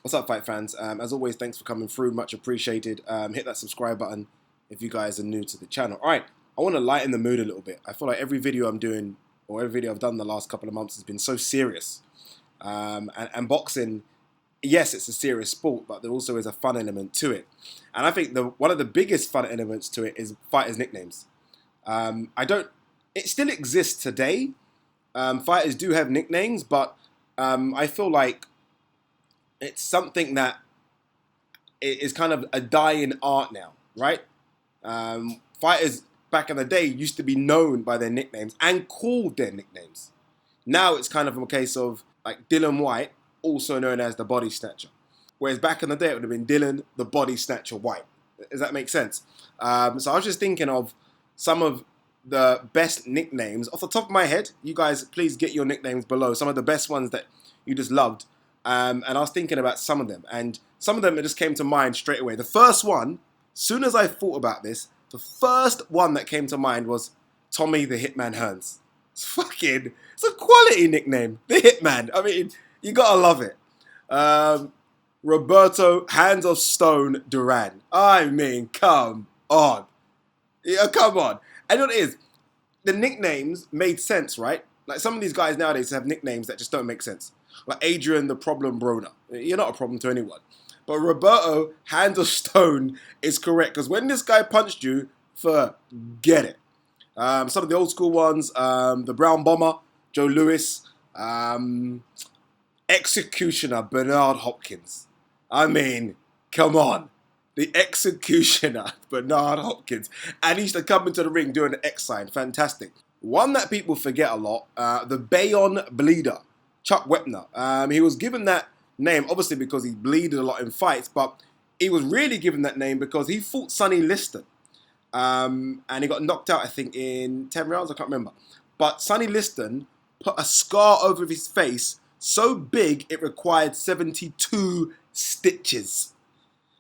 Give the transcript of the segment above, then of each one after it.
What's up, fight fans? As always, thanks for coming through. Much appreciated. Hit that subscribe button if you guys are new to the channel. All right, I want to lighten the mood a little bit. I feel like every video I'm doing, or every video I've done the last couple of months has been so serious. And boxing, yes, it's a serious sport, but there also is a fun element to it. And I think one of the biggest fun elements to it is fighters' nicknames. It still exists today. Fighters do have nicknames, but I feel like it's something that is kind of a dying art now, right? Fighters back in the day used to be known by their nicknames and called their nicknames. Now it's kind of a case of like Dylan White, also known as the Body Snatcher. Whereas back in the day it would have been Dylan the Body Snatcher White. Does that make sense? So I was just thinking of some of the best nicknames off the top of my head. You guys, please get your nicknames below. Some of the best ones that you just loved. And I was thinking about some of them. And some of them, it just came to mind straight away. The first one, soon as I thought about this, the first one that came to mind was Tommy the Hitman Hearns. It's a quality nickname. The Hitman. I mean, you gotta love it. Roberto Hands of Stone Duran. I mean, come on. Yeah, come on. And what it is, the nicknames made sense, right? Like some of these guys nowadays have nicknames that just don't make sense. Like Adrian the Problem Broner. You're not a problem to anyone. But Roberto Hands of Stone is correct. Because when this guy punched you, forget it. Some of the old school ones, the Brown Bomber, Joe Louis, Executioner Bernard Hopkins. I mean, come on. The Executioner Bernard Hopkins. And he used to come into the ring doing the X sign. Fantastic. One that people forget a lot, the Bayonne Bleeder, Chuck Wepner. He was given that name, obviously because he bleeded a lot in fights, but he was really given that name because he fought Sonny Liston. And he got knocked out, I think, in 10 rounds, I can't remember. But Sonny Liston put a scar over his face so big it required 72 stitches.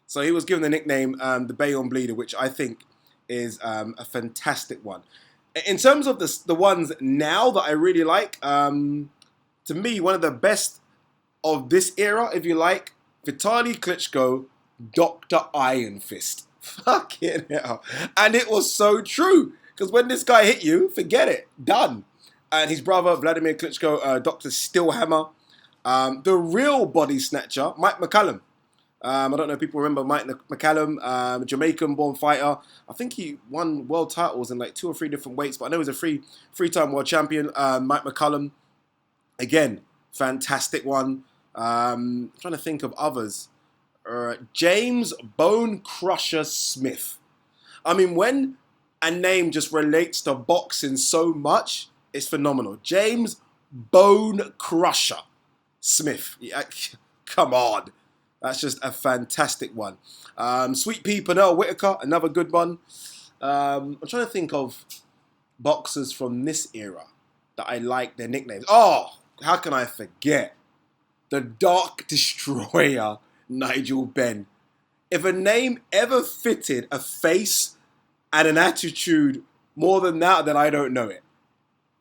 So he was given the nickname the Bayonne Bleeder, which I think is a fantastic one. In terms of the ones now that I really like, to me, one of the best of this era, if you like, Vitaly Klitschko, Dr. Iron Fist. Fucking hell. And it was so true. Because when this guy hit you, forget it. Done. And his brother, Vladimir Klitschko, Dr. Stillhammer. The real body snatcher, Mike McCallum. I don't know if people remember Mike McCallum, Jamaican-born fighter. I think he won world titles in like 2 or 3 different weights, but I know he's a three-time world champion. Mike McCallum, again, fantastic one. I'm trying to think of others. James Bone Crusher Smith. I mean, when a name just relates to boxing so much, it's phenomenal. James Bone Crusher Smith. Yeah, come on. That's just a fantastic one. Sweet Pea Pernell Whitaker, another good one. I'm trying to think of boxers from this era that I like their nicknames. Oh, how can I forget? The Dark Destroyer, Nigel Benn. If a name ever fitted a face and an attitude more than that, then I don't know it.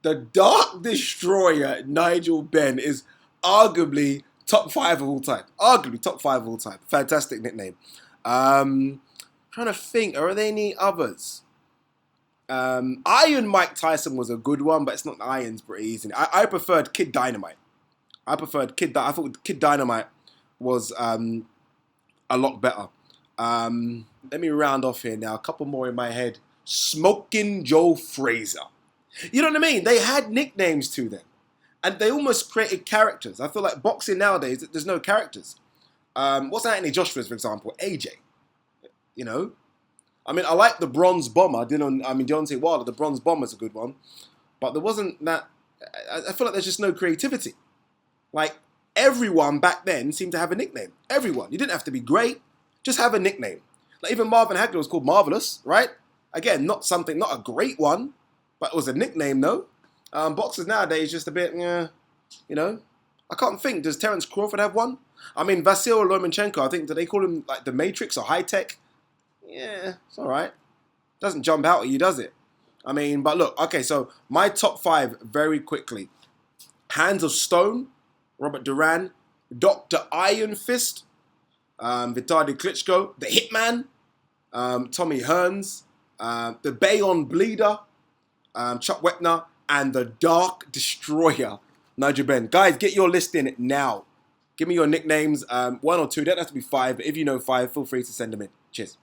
The Dark Destroyer, Nigel Benn, is arguably top 5 of all time. Arguably top 5 of all time. Fantastic nickname. Trying to think, are there any others? Iron Mike Tyson was a good one, but it's not Iron's pretty easy. I preferred Kid Dynamite. I thought Kid Dynamite was a lot better. Let me round off here now. A couple more in my head. Smoking Joe Frazier. You know what I mean? They had nicknames to them. And they almost created characters. I feel like boxing nowadays, there's no characters. What's Anthony Joshua's, for example? AJ. You know? I mean, I like the Bronze Bomber. Deontay Wilder, the Bronze Bomber's a good one. But there wasn't that... I feel like there's just no creativity. Like, everyone back then seemed to have a nickname. Everyone. You didn't have to be great. Just have a nickname. Like, even Marvin Hagler was called Marvelous, right? Again, not a great one. But it was a nickname, though. Boxers nowadays just a bit, you know. I can't think. Does Terence Crawford have one? I mean, Vasyl Lomachenko, I think, do they call him like the Matrix or High Tech? Yeah, it's all right. Doesn't jump out at you, does it? I mean, but look, okay, so my top 5 very quickly. Hands of Stone, Robert Duran, Dr. Iron Fist, Vitaly Klitschko, the Hitman, Tommy Hearns, the Bayonne Bleeder, Chuck Wepner, and the Dark Destroyer, Nigel Benn. Guys, get your list in now. Give me your nicknames, 1 or 2. Don't have to be 5, but if you know 5, feel free to send them in. Cheers.